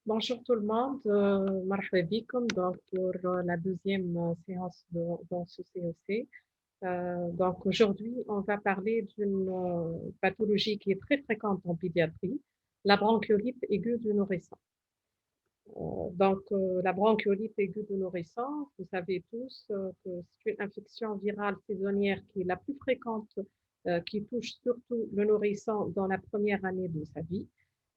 Bonjour tout le monde, marhaba bikoum, donc pour la deuxième séance dans ce COC. Donc aujourd'hui, on va parler d'une pathologie qui est très fréquente en pédiatrie, la bronchiolite aiguë du nourrisson. La bronchiolite aiguë du nourrisson, vous savez tous que c'est une infection virale saisonnière qui est la plus fréquente, qui touche surtout le nourrisson dans la première année de sa vie.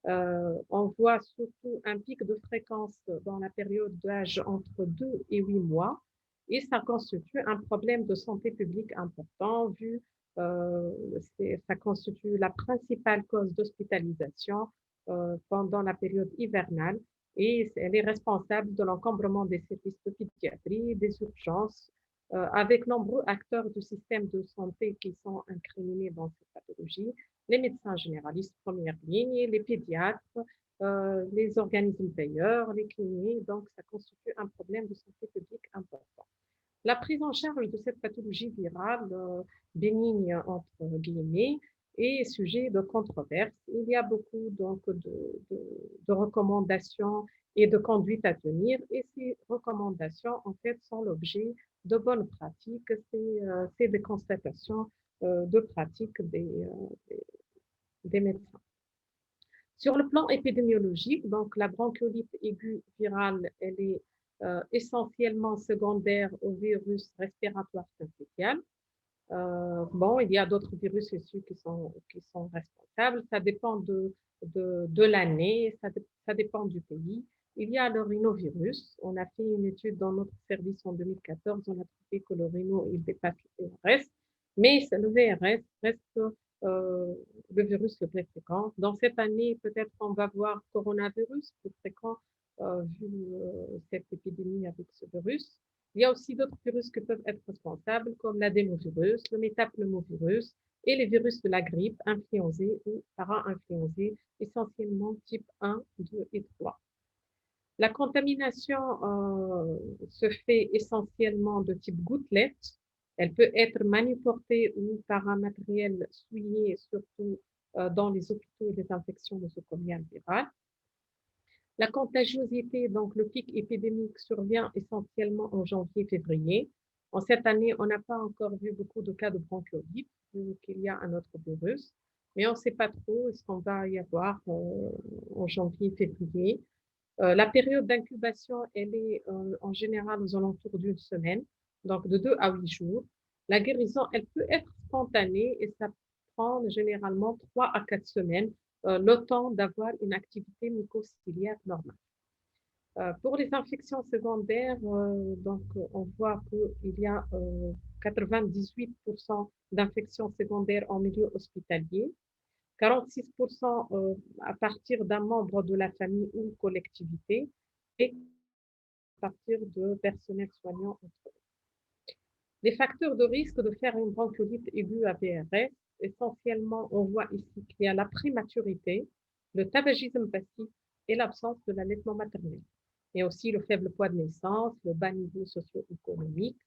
On voit surtout un pic de fréquence dans la période d'âge entre 2 et 8 mois et ça constitue un problème de santé publique important vu euh, ça constitue la principale cause d'hospitalisation pendant la période hivernale et elle est responsable de l'encombrement des services de pédiatrie, des urgences, avec nombreux acteurs du système de santé qui sont incriminés dans cette pathologie, les médecins généralistes première ligne, les pédiatres, les organismes payeurs, les cliniques. Donc, ça constitue un problème de santé publique important. La prise en charge de cette pathologie virale bénigne, entre guillemets, est sujet de controverse. Il y a beaucoup de recommandations et de conduites à tenir, et ces recommandations, en fait, sont l'objet de bonnes pratiques. C'est des constatations de pratiques des médecins. Sur le plan épidémiologique, donc la bronchiolite aiguë virale, elle est essentiellement secondaire au virus respiratoire syncytial. Bon, il y a d'autres virus aussi qui sont responsables. Ça dépend de l'année, ça dépend du pays. Il y a le rhinovirus. On a fait une étude dans notre service en 2014. On a trouvé que le rhino, il dépasse le VRS. Mais le VRS reste le virus le plus fréquent. Dans cette année, peut-être on va voir coronavirus plus fréquent vu cette épidémie avec ce virus. Il y a aussi d'autres virus qui peuvent être responsables, comme l'adénovirus, le métapneumovirus et les virus de la grippe influenzée ou para-influenzée, essentiellement type 1, 2 et 3. La contamination se fait essentiellement de type gouttelette. Elle peut être manuportée ou par un matériel souillé, surtout dans les hôpitaux et les infections nosocomiales virales. La contagiosité, donc le pic épidémique, survient essentiellement en janvier-février. En cette année, on n'a pas encore vu beaucoup de cas de bronchiolite, vu qu'il y a un autre virus, mais on ne sait pas trop ce qu'on va y avoir en janvier-février. La période d'incubation, elle est en général aux alentours d'une semaine, donc de 2 à 8 jours. La guérison, elle peut être spontanée et ça prend généralement 3 à 4 semaines, le temps d'avoir une activité mucociliaire normale. Pour les infections secondaires, on voit qu'il y a 98% d'infections secondaires en milieu hospitalier, 46% à partir d'un membre de la famille ou collectivité et à partir de personnel soignant. Les facteurs de risque de faire une bronchiolite aiguë à VRS, essentiellement, on voit ici qu'il y a la prématurité, le tabagisme passif et l'absence de l'allaitement maternel. Et aussi le faible poids de naissance, le bas niveau socio-économique,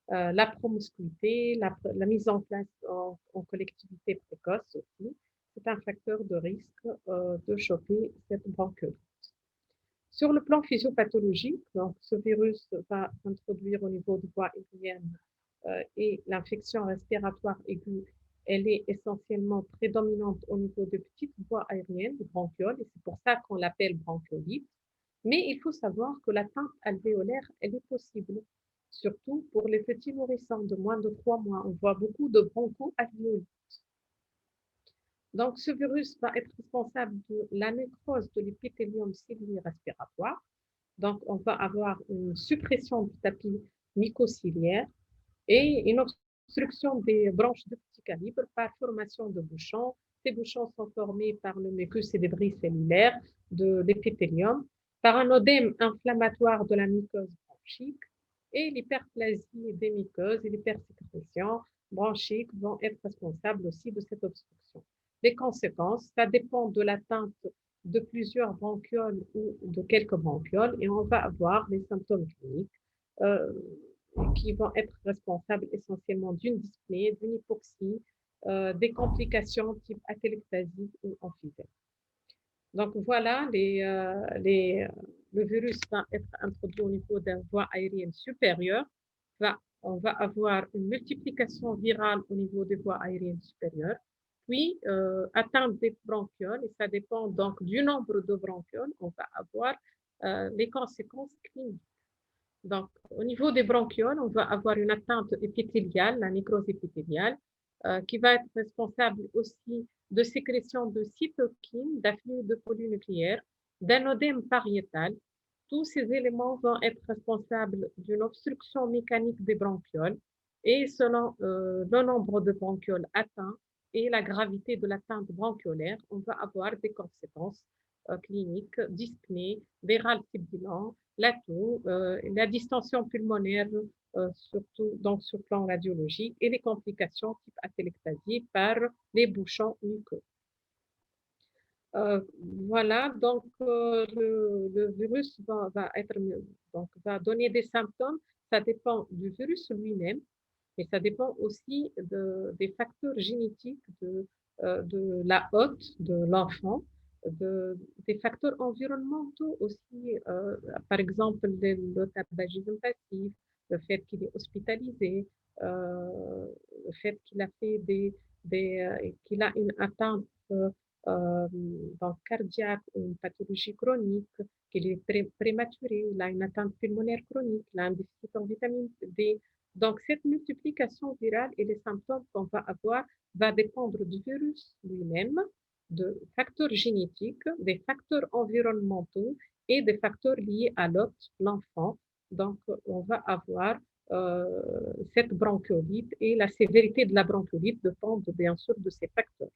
la promiscuité, la mise en place en collectivité précoce aussi, c'est un facteur de risque de choper cette bronchiolite. Sur le plan physiopathologique, donc, ce virus va introduire au niveau de voie aérienne et l'infection respiratoire aiguë, elle est essentiellement prédominante au niveau des petites voies aériennes, des bronchioles, et c'est pour ça qu'on l'appelle bronchiolite. Mais il faut savoir que l'atteinte alvéolaire, elle est possible, surtout pour les petits nourrissons de moins de 3 mois. On voit beaucoup de bronchoalvéolites. Donc, ce virus va être responsable de la nécrose de l'épithélium cilié respiratoire. Donc, on va avoir une suppression du tapis mucociliaire et une obstruction des branches de petit calibre par formation de bouchons. Ces bouchons sont formés par le mucus et débris cellulaires de l'épithélium, par un odème inflammatoire de la muqueuse bronchique et l'hyperplasie des muqueuses et l'hypersécrétion bronchique vont être responsables aussi de cette obstruction. Les conséquences, ça dépend de l'atteinte de plusieurs bronchioles ou de quelques bronchioles et on va avoir les symptômes cliniques euh, qui vont être responsables essentiellement d'une dyspnée, d'une hypoxie, des complications type atelectasie ou emphysème. Donc voilà, le virus va être introduit au niveau de la voie aérienne supérieure. On va avoir une multiplication virale au niveau des voies aériennes supérieures, puis atteinte des bronchioles, et ça dépend donc du nombre de bronchioles, on va avoir les conséquences cliniques. Donc, au niveau des bronchioles, on va avoir une atteinte épithéliale, la nécrose épithéliale, qui va être responsable aussi de sécrétion de cytokines, d'afflux de polynucléaires, d'un œdème pariétal. Tous ces éléments vont être responsables d'une obstruction mécanique des bronchioles et selon le nombre de bronchioles atteints et la gravité de l'atteinte bronchiolaire, on va avoir des conséquences cliniques, dyspnée, des râles sibilants, la toux, la distension pulmonaire, surtout donc sur le plan radiologique, et les complications type atélectasie par les bouchons muqueux. Euh, voilà, donc le virus va donner des symptômes. Ça dépend du virus lui-même, mais ça dépend aussi des facteurs génétiques de la hôte, de l'enfant, des facteurs environnementaux aussi, par exemple le tabagisme passif, le fait qu'il est hospitalisé, le fait qu'il a fait qu'il a une atteinte euh, donc cardiaque ou une pathologie chronique, qu'il est prématuré, il a une atteinte pulmonaire chronique, il a un déficit en vitamine D. Donc, cette multiplication virale et les symptômes qu'on va avoir va dépendre du virus lui-même, de facteurs génétiques, des facteurs environnementaux et des facteurs liés à l'hôte, l'enfant. Donc, on va avoir cette bronchiolite et la sévérité de la bronchiolite dépend bien sûr de ces facteurs.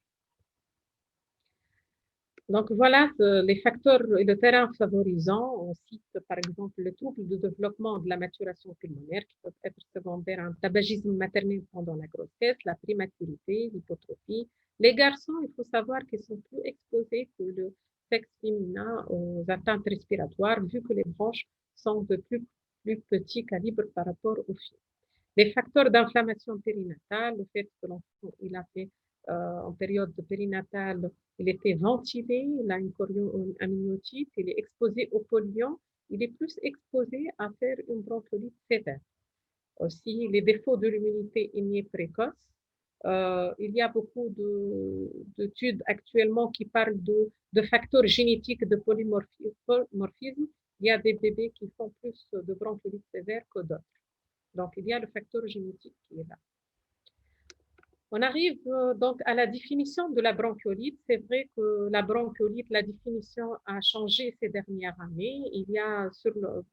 Donc voilà les facteurs et le terrain favorisant. On cite par exemple le trouble de développement de la maturation pulmonaire qui peuvent être secondaires à un tabagisme maternel pendant la grossesse, la prématurité, l'hypotrophie. Les garçons, il faut savoir qu'ils sont plus exposés que le sexe féminin aux atteintes respiratoires vu que les bronches sont de plus petit calibre par rapport aux filles. Les facteurs d'inflammation périnatale, le fait que l'enfant il a fait en période périnatale, il était ventilé, il a une amniotite, il est exposé au polluant, il est plus exposé à faire une bronchiolite sévère. Aussi, les défauts de l'immunité innée précoce. Il y a beaucoup d'études actuellement qui parlent de facteurs génétiques de polymorphisme. Il y a des bébés qui font plus de bronchiolite sévère que d'autres. Donc, il y a le facteur génétique qui est là. On arrive donc à la définition de la bronchiolite. C'est vrai que la bronchiolite, la définition a changé ces dernières années. Il y a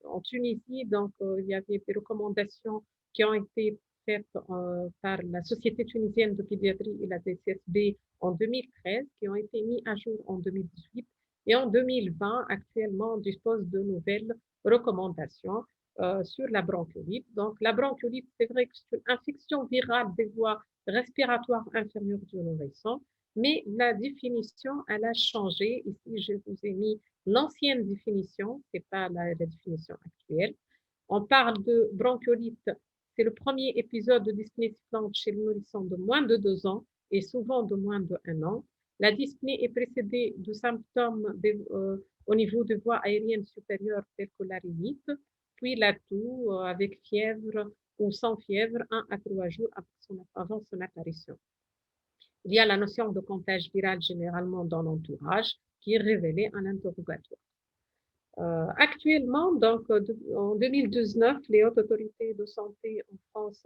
en Tunisie, donc il y avait des recommandations qui ont été faites par la Société tunisienne de pédiatrie et la DCSB en 2013, qui ont été mis à jour en 2018. Et en 2020, actuellement, on dispose de nouvelles recommandations sur la bronchiolite. Donc, la bronchiolite, c'est vrai que c'est une infection virale des voies respiratoire inférieur du nourrisson, mais la définition, elle a changé. Ici, je vous ai mis l'ancienne définition, ce n'est pas la définition actuelle. On parle de bronchiolite, c'est le premier épisode de dyspnée sifflante chez le nourrisson de moins de 2 ans et souvent de moins de 1 an. La dyspnée est précédée de symptômes au niveau des voies aériennes supérieures telles que la rhinite, puis la toux avec fièvre ou sans fièvre 1 à 3 jours avant son apparition. Il y a la notion de contagion virale généralement dans l'entourage qui est révélée en interrogatoire. Actuellement, donc en 2019, les hautes autorités de santé en France,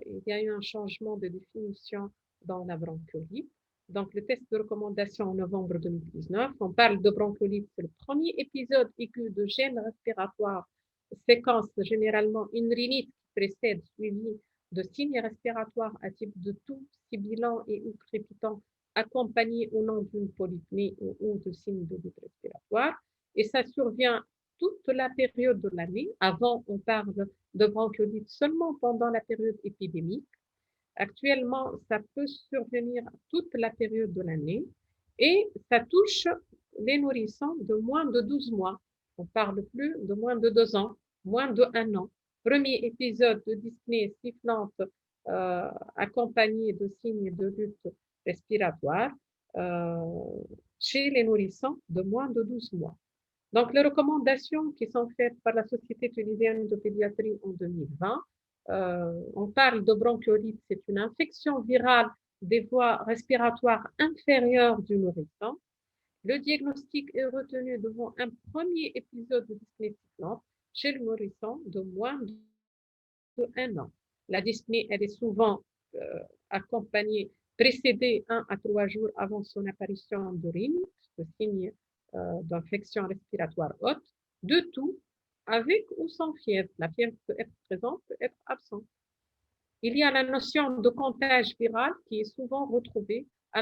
il y a eu un changement de définition dans la bronchiolite. Donc, le test de recommandation en novembre 2019, on parle de bronchiolite, c'est le premier épisode aigu de gêne respiratoire, séquence généralement une rhinite qui précède, suivie de signes respiratoires à type de toux, sibilant et ou crépitant, accompagné ou non d'une polypnée ou de signes de lutte respiratoire. Et ça survient toute la période de l'année. Avant, on parle de bronchiolite seulement pendant la période épidémique. Actuellement, ça peut survenir toute la période de l'année et ça touche les nourrissons de moins de 12 mois. On ne parle plus de moins de 2 ans, moins de 1 an. Premier épisode de dyspnée sifflante accompagné de signes de lutte respiratoire. chez les nourrissons de moins de 12 mois. Donc, les recommandations qui sont faites par la Société tunisienne de pédiatrie en 2020, on parle de bronchiolite, c'est une infection virale des voies respiratoires inférieures du nourrisson. Le diagnostic est retenu devant un premier épisode de dyspnée sifflante chez le nourrisson de moins de 1 an. La dyspnée, elle est souvent accompagnée, précédée 1 à 3 jours avant son apparition en urine, ce signe d'infection respiratoire haute, de tout, avec ou sans fièvre. La fièvre peut être présente, peut être absente. Il y a la notion de comptage viral qui est souvent retrouvée à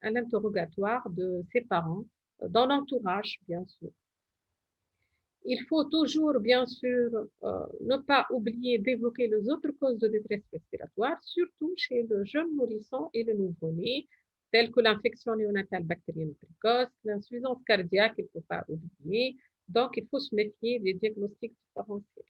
l'interrogatoire de ses parents, dans l'entourage, bien sûr. Il faut toujours, bien sûr, ne pas oublier d'évoquer les autres causes de détresse respiratoire, surtout chez le jeune nourrisson et le nouveau-né, telles que l'infection néonatale bactérienne précoce, l'insuffisance cardiaque, il ne faut pas oublier. Donc, il faut se méfier des diagnostics différentiels.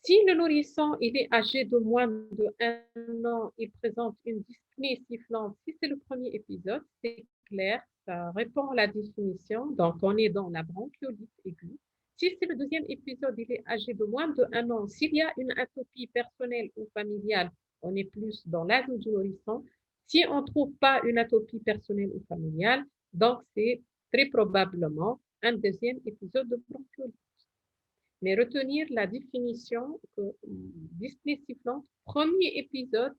Si le nourrisson il est âgé de moins de 1 an, il présente une dyspnée sifflante, si c'est le premier épisode, c'est clair, ça répond à la définition. Donc, on est dans la bronchiolite aiguë. Si c'est le deuxième épisode, il est âgé de moins de 1 an, s'il y a une atopie personnelle ou familiale, on est plus dans l'asthme du nourrisson. Si on ne trouve pas une atopie personnelle ou familiale, donc c'est très probablement un deuxième épisode de bronchiolite. Mais retenir la définition que dyspnée sifflante, premier épisode,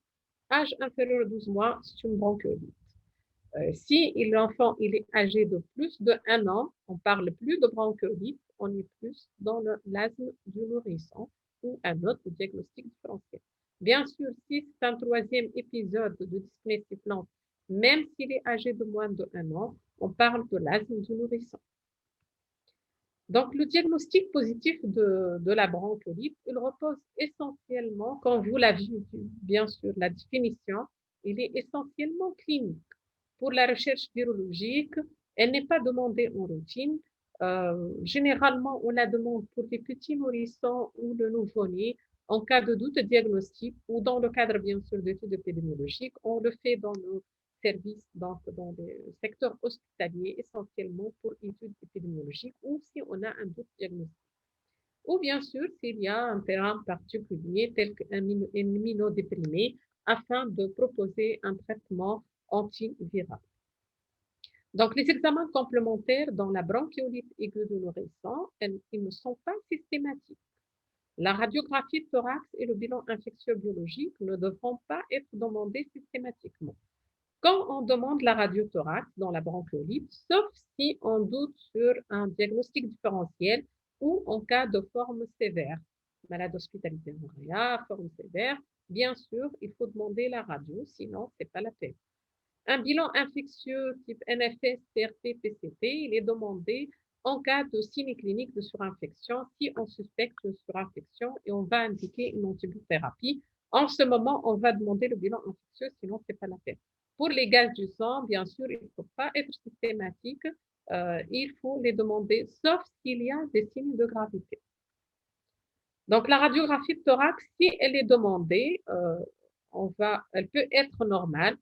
âge inférieur à 12 mois, c'est une bronchiolite. Si l'enfant il est âgé de plus de 1 an, on ne parle plus de bronchiolite, on est plus dans l'asthme du nourrisson ou un autre diagnostic différentiel. Bien sûr, si c'est un troisième épisode de dyspnée sifflante, même s'il est âgé de moins de 1 an, on parle de l'asthme du nourrisson. Donc, le diagnostic positif de la bronchiolite, il repose essentiellement, quand vous l'avez vu, bien sûr, la définition, il est essentiellement clinique. Pour la recherche virologique, elle n'est pas demandée en routine. Généralement, on la demande pour les petits nourrissons ou le nouveau-né en cas de doute diagnostique ou dans le cadre, bien sûr, d'études épidémiologiques. On le fait dans nos services, donc dans le secteur hospitalier, essentiellement pour études épidémiologiques ou si on a un doute diagnostique. Ou bien sûr, s'il y a un terrain particulier tel qu'un immunodéprimé afin de proposer un traitement antiviral. Donc, les examens complémentaires dans la bronchiolite aiguë de nourrisson, ils ne sont pas systématiques. La radiographie de thorax et le bilan infectieux biologique ne devront pas être demandés systématiquement. Quand on demande la radiothorax dans la bronchiolite, sauf si on doute sur un diagnostic différentiel ou en cas de forme sévère, malade hospitalisé en réa, forme sévère, bien sûr, il faut demander la radio, sinon ce n'est pas la peine. Un bilan infectieux type NFS, CRP, PCT, il est demandé en cas de signe clinique de surinfection, si on suspecte une surinfection et on va indiquer une antibiothérapie. En ce moment, on va demander le bilan infectieux, sinon ce n'est pas la peine. Pour les gaz du sang, bien sûr, il ne faut pas être systématique. Il faut les demander, sauf s'il y a des signes de gravité. Donc, la radiographie de thorax, si elle est demandée, elle peut être normale.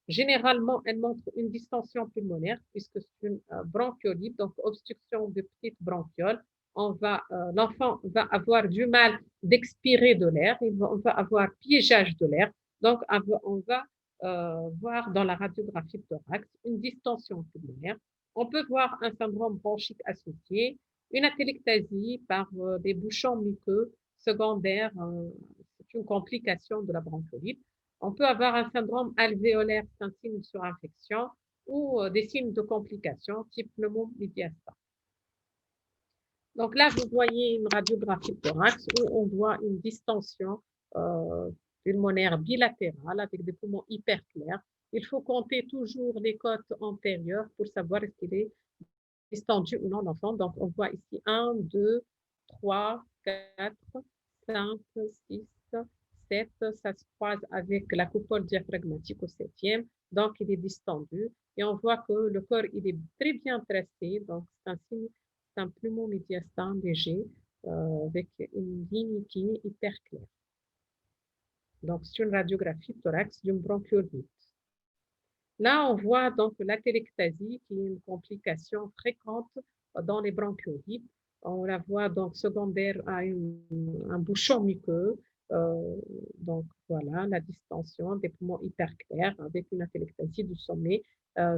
Généralement, elle montre une distension pulmonaire puisque c'est une bronchiolite, donc obstruction de petites bronchioles. L'enfant va avoir du mal d'expirer de l'air, on va avoir piégeage de l'air. Donc, on va voir dans la radiographie de thorax une distension pulmonaire. On peut voir un syndrome bronchique associé, une atelectasie par des bouchons muqueux secondaires, c'est une complication de la bronchiolite. On peut avoir un syndrome alvéolaire, c'est un signe de surinfection, ou des signes de complications type pneumomédiastin. Donc là, vous voyez une radiographie de thorax où on voit une distension pulmonaire bilatérale avec des poumons hyper clairs. Il faut compter toujours les côtes antérieures pour savoir est-ce qu'il est distendu ou non l'enfant. Donc, on voit ici 1, 2, 3, 4, 5, 6, 7. Ça se croise avec la coupole diaphragmatique au 7e. Donc, il est distendu. Et on voit que le corps, il est très bien tracé. Donc, c'est un signe, c'est un pneumomédiastin léger avec une ligne qui est hyper claire. Donc, c'est une radiographie thorax d'une bronchiolite. Là, on voit donc l'atelectasie qui est une complication fréquente dans les bronchiolites. On la voit donc secondaire à un bouchon muqueux. euh, donc voilà, la distension des poumons hyperclaires avec une atelectasie du sommet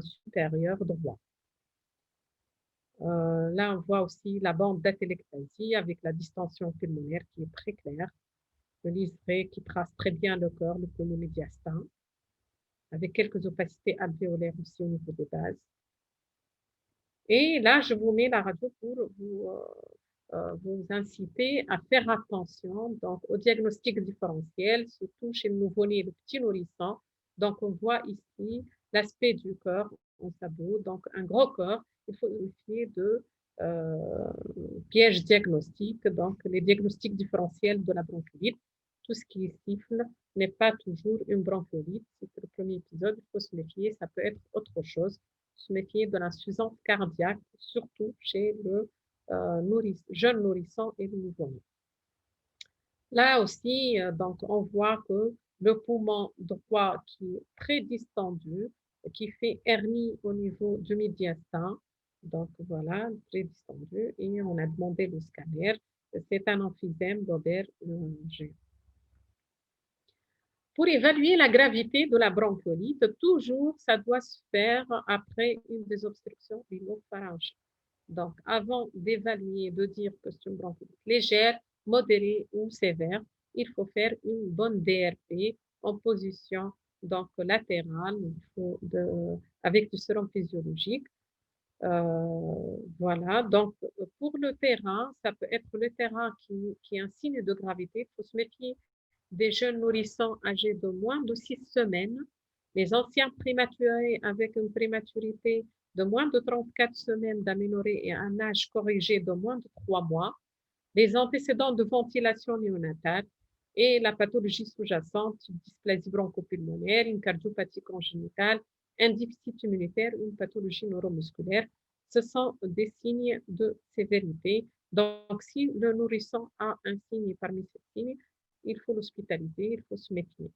supérieur droit. Là, on voit aussi la bande d'atelectasie avec la distension pulmonaire qui est très claire, le liseré qui trace très bien le cœur, le poumon médiastin, avec quelques opacités alvéolaires aussi au niveau des bases. Et là, je vous mets la radio pour vous inciter à faire attention donc, au diagnostic différentiel, surtout chez le nouveau-né et le petit nourrisson. Donc, on voit ici l'aspect du corps en sabot, donc un gros corps. Il faut méfier de pièges diagnostiques, donc les diagnostics différentiels de la bronchiolite. Tout ce qui siffle n'est pas toujours une bronchiolite. C'est le premier épisode, il faut se méfier, ça peut être autre chose. Se méfier de l'insuffisance cardiaque, surtout chez le jeune nourrisson et le nouveau-né. Là aussi, donc, on voit que le poumon droit qui est très distendu, qui fait hernie au niveau du médiastin, donc voilà, très distendu, et on a demandé le scanner. C'est un emphysème d'Ober-G. Pour évaluer la gravité de la bronchiolite, toujours, ça doit se faire après une désobstruction rhinopharyngée. Donc, avant d'évaluer, de dire que c'est une bronchiolite légère, modérée ou sévère, il faut faire une bonne DRP en position donc, latérale avec du sérum physiologique. Voilà, donc pour le terrain, ça peut être le terrain qui est un signe de gravité. Il faut se méfier des jeunes nourrissons âgés de moins de 6 semaines, les anciens prématurés avec une prématurité de moins de 34 semaines d'aménorrhée et un âge corrigé de moins de 3 mois, les antécédents de ventilation néonatale et la pathologie sous-jacente, dysplasie bronchopulmonaire, une cardiopathie congénitale, un déficit immunitaire, une pathologie neuromusculaire. Ce sont des signes de sévérité. Donc, si le nourrisson a un signe parmi ces signes, il faut l'hospitaliser, il faut se méfier.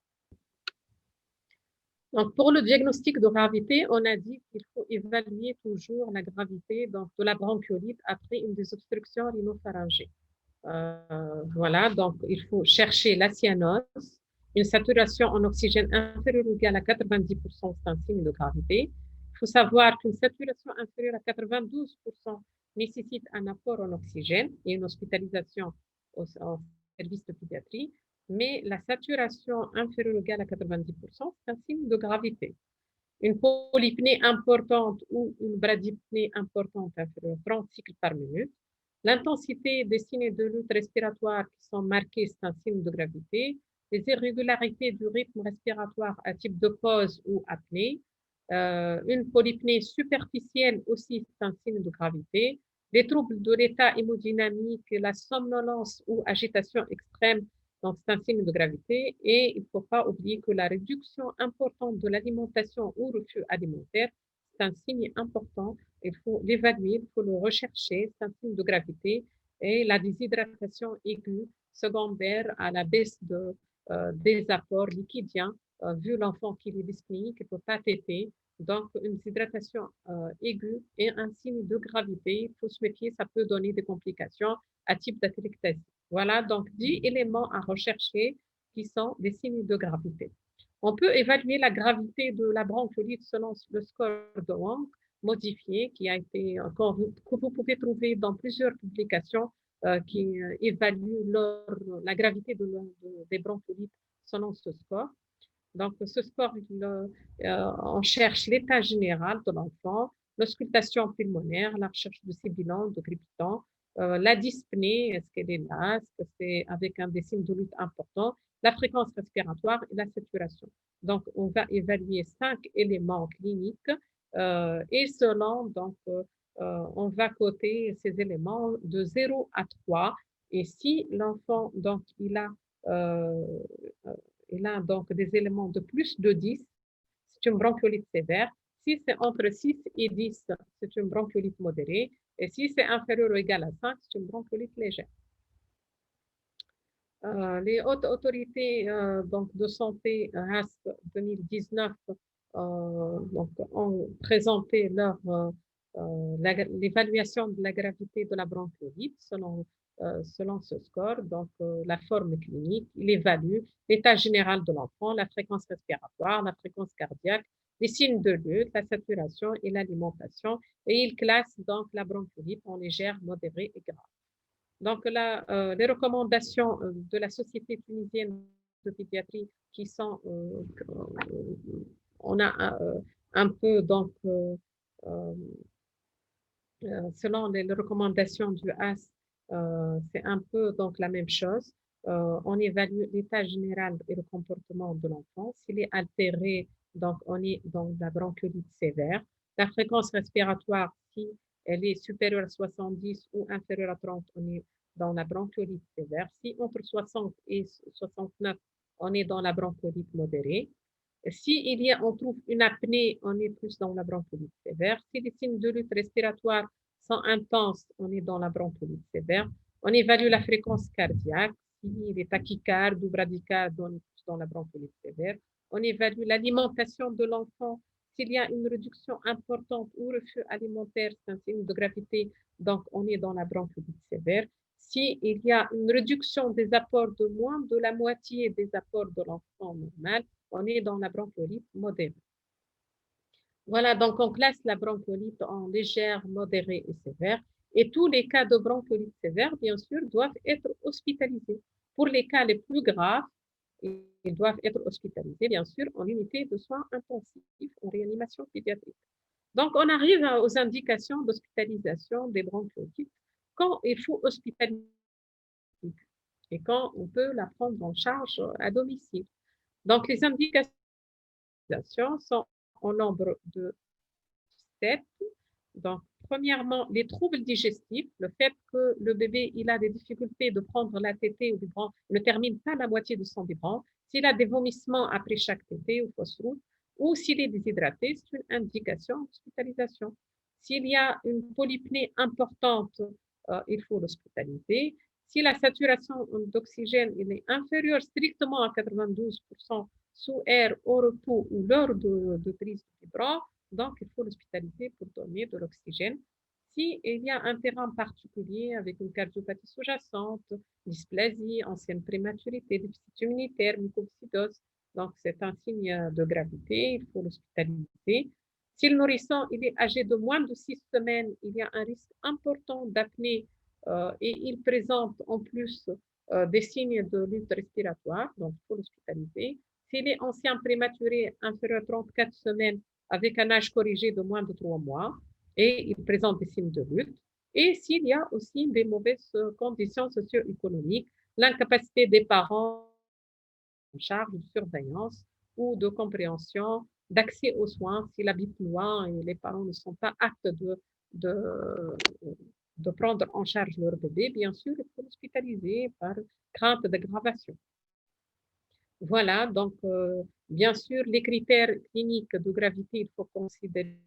Donc, pour le diagnostic de gravité, on a dit qu'il faut évaluer toujours la gravité donc, de la bronchiolite après une désobstruction rhinopharyngée. Voilà, donc il faut chercher la cyanose, une saturation en oxygène inférieure ou égale à 90%, c'est un signe de gravité. Il faut savoir qu'une saturation inférieure à 92% nécessite un apport en oxygène et une hospitalisation au service de pédiatrie, mais la saturation inférieure ou égale à 90%, c'est un signe de gravité. Une polypnée importante ou une bradypnée importante inférieure à 30 cycles par minute. L'intensité des signes de lutte respiratoire qui sont marqués, c'est un signe de gravité. Les irrégularités du rythme respiratoire à type de pause ou apnée. Une polypnée superficielle aussi, c'est un signe de gravité. Les troubles de l'état hémodynamique, la somnolence ou agitation extrême, donc, c'est un signe de gravité et il ne faut pas oublier que la réduction importante de l'alimentation ou refus alimentaire, c'est un signe important. Il faut l'évaluer, il faut le rechercher, c'est un signe de gravité. Et la déshydratation aiguë secondaire à la baisse des apports liquidiens, vu l'enfant qui est dyspnéique, il ne peut pas téter. Donc, une déshydratation aiguë est un signe de gravité. Il faut se méfier, ça peut donner des complications à type d'atelectasie. Voilà, donc 10 éléments à rechercher qui sont des signes de gravité. On peut évaluer la gravité de la bronchiolite selon le score de Wong modifié qui a été, que vous pouvez trouver dans plusieurs publications qui évaluent la gravité des bronchiolites selon ce score. Donc, ce score, on cherche l'état général de l'enfant, l'auscultation pulmonaire, la recherche de sibilant, de crépitant, la dyspnée, est-ce qu'elle est là, est-ce que c'est avec un des signes de lutte important, la fréquence respiratoire et la saturation. Donc, on va évaluer 5 éléments cliniques et selon, donc, on va coter ces éléments de 0 à 3. Et si l'enfant, donc, euh, il a donc des éléments de plus de 10, c'est une bronchiolite sévère. Si c'est entre 6 et 10, c'est une bronchiolite modérée. Et si c'est inférieur ou égal à 5, c'est une bronchiolite légère. Les hautes autorités donc, de santé RAS 2019 donc, ont présenté l'évaluation de la gravité de la bronchiolite selon ce score. Donc, la forme clinique, il évalue l'état général de l'enfant, la fréquence respiratoire, la fréquence cardiaque, les signes de lutte, la saturation et l'alimentation. Et il classe donc la bronchiolite en légère, modérée et grave. Donc, les recommandations de la Société tunisienne de pédiatrie qui sont, on a un peu, donc, selon les recommandations du AS, c'est un peu donc la même chose. On évalue l'état général et le comportement de l'enfant. S'il est altéré, donc on est dans la bronchiolite sévère. La fréquence respiratoire, si elle est supérieure à 70 ou inférieure à 30, on est dans la bronchiolite sévère. Si entre 60 et 69, on est dans la bronchiolite modérée. Si on trouve une apnée, on est plus dans la bronchiolite sévère. Si les signes de lutte respiratoire sont intenses, on est dans la bronchiolite sévère. On évalue la fréquence cardiaque. S'il est tachycarde ou bradycarde, on est plus dans la bronchiolite sévère. On évalue l'alimentation de l'enfant. S'il y a une réduction importante ou refus alimentaire, c'est un signe de gravité, donc on est dans la bronchiolite sévère. S'il y a une réduction des apports de moins de la moitié des apports de l'enfant normal, on est dans la bronchiolite modérée. Voilà, donc on classe la bronchiolite en légère, modérée et sévère. Et tous les cas de bronchiolite sévère, bien sûr, doivent être hospitalisés. Pour les cas les plus graves, ils doivent être hospitalisés, bien sûr, en unité de soins intensifs en réanimation pédiatrique. Donc, on arrive aux indications d'hospitalisation des bronchiolites quand il faut hospitaliser et quand on peut la prendre en charge à domicile. Donc, les indications sont au nombre de 7. Donc, premièrement, les troubles digestifs, le fait que le bébé il a des difficultés de prendre la tétée ou biberon, ne termine pas la moitié de son biberon, s'il a des vomissements après chaque tétée ou fausse route, ou s'il est déshydraté, c'est une indication d'hospitalisation. S'il y a une polypnée importante, il faut l'hospitaliser. Si la saturation d'oxygène est inférieure strictement à 92% sous air au repos ou lors de prise de biberon, donc il faut l'hospitaliser pour donner de l'oxygène. S'il y a un terrain particulier avec une cardiopathie sous-jacente, dysplasie, ancienne prématurité, déficit immunitaire, mucoviscidose, donc c'est un signe de gravité, il faut l'hospitaliser. Si le nourrisson il est âgé de moins de 6 semaines, il y a un risque important d'apnée et il présente en plus des signes de lutte respiratoire, donc il faut l'hospitaliser. S'il est ancien prématuré inférieur à 34 semaines avec un âge corrigé de moins de 3 mois et il présente des signes de lutte. Et s'il y a aussi des mauvaises conditions socio-économiques, l'incapacité des parents en charge de surveillance ou de compréhension, d'accès aux soins s'il habite loin et les parents ne sont pas aptes de, de prendre en charge leur bébé, bien sûr, il faut l'hospitaliser par crainte d'aggravation. Voilà, donc bien sûr, les critères cliniques de gravité, il faut considérer.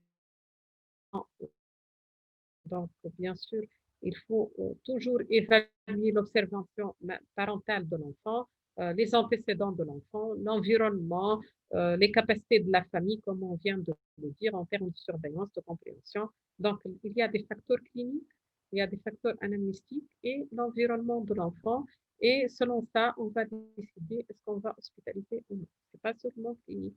Donc, bien sûr, il faut toujours évaluer l'observation parentale de l'enfant, les antécédents de l'enfant, l'environnement, les capacités de la famille, comme on vient de le dire, en termes de surveillance, de compréhension. Donc, il y a des facteurs cliniques, il y a des facteurs anamnéstiques et l'environnement de l'enfant. Et selon ça, on va décider est-ce qu'on va hospitaliser ou non. Ce n'est pas seulement clinique.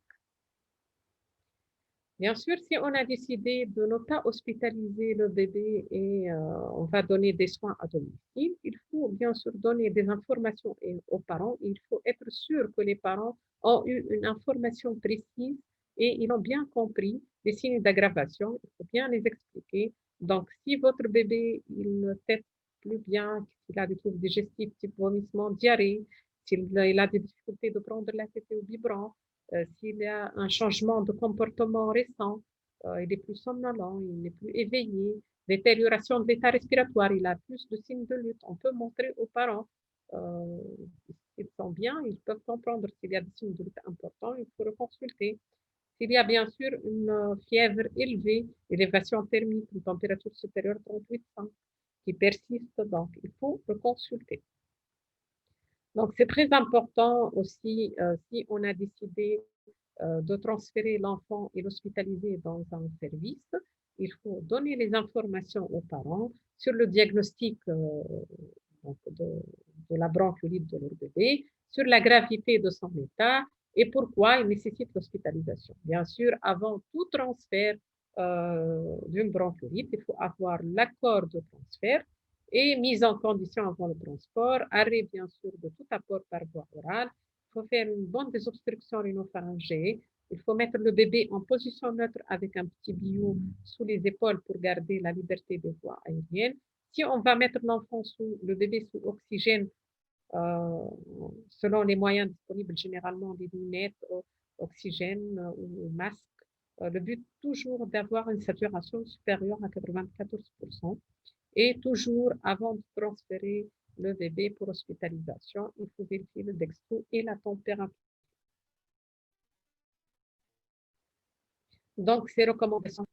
Bien sûr, si on a décidé de ne pas hospitaliser le bébé et on va donner des soins à domicile, il faut bien sûr donner des informations aux parents. Il faut être sûr que les parents ont eu une information précise et ils ont bien compris les signes d'aggravation. Il faut bien les expliquer. Donc, si votre bébé il ne tète plus bien, qu'il a des troubles digestifs, type vomissement, diarrhée, s'il a des difficultés de prendre la tétée au biberon, s'il y a un changement de comportement récent, il est plus somnolent, il n'est plus éveillé, détérioration de l'état respiratoire, il a plus de signes de lutte. On peut montrer aux parents s'ils sont bien, ils peuvent comprendre s'il y a des signes de lutte importants, il faut le consulter. S'il y a bien sûr une fièvre élevée, élévation thermique, une température supérieure à 38,5 qui persiste, donc il faut le consulter. Donc, c'est très important aussi, si on a décidé de transférer l'enfant et l'hospitaliser dans un service, il faut donner les informations aux parents sur le diagnostic donc de la bronchiolite de leur bébé, sur la gravité de son état et pourquoi il nécessite l'hospitalisation. Bien sûr, avant tout transfert d'une bronchiolite, il faut avoir l'accord de transfert et mise en condition avant le transport, arrêt bien sûr de tout apport par voie orale. Il faut faire une bonne désobstruction rhinopharyngée. Il faut mettre le bébé en position neutre avec un petit billot sous les épaules pour garder la liberté des voies aériennes. Si on va mettre l'enfant sous le bébé sous oxygène, euh, selon les moyens disponibles, généralement des lunettes, oxygène ou masque, le but toujours d'avoir une saturation supérieure à 94%. Et toujours, avant de transférer le bébé pour hospitalisation, il faut vérifier le dextro et la température. Donc, ces recommandations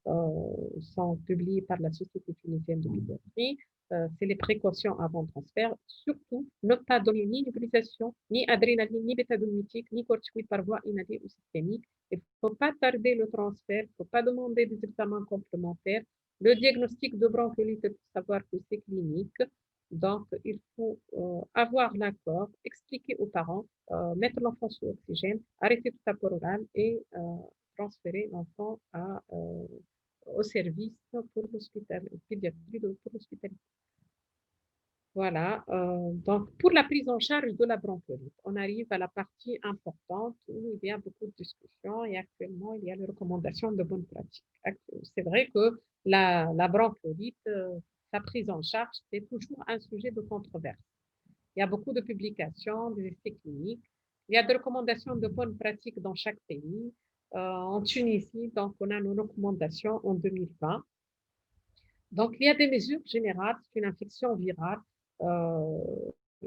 sont publiées par la Société tunisienne de pédiatrie. C'est les précautions avant le transfert. Surtout, ne pas donner ni nébulisation, ni adrénaline, ni bétadonique, ni corticoïdes par voie inhalée ou systémique. Il ne faut pas tarder le transfert, il ne faut pas demander des examens complémentaires. Le diagnostic de bronchiolite, il faut savoir que c'est clinique. Donc, il faut avoir l'accord, expliquer aux parents, mettre l'enfant sous oxygène, arrêter tout apport oral et transférer l'enfant au service pour l'hôpital, pédiatrie pour l'hospitalité. Voilà, donc pour la prise en charge de la bronchiolite, on arrive à la partie importante où il y a beaucoup de discussions et actuellement il y a les recommandations de bonnes pratiques. C'est vrai que la bronchiolite, sa prise en charge, c'est toujours un sujet de controverse. Il y a beaucoup de publications, des essais cliniques, il y a des recommandations de bonnes pratiques dans chaque pays. En Tunisie, donc on a nos recommandations en 2020. Donc, il y a des mesures générales, c'est une infection virale. Euh,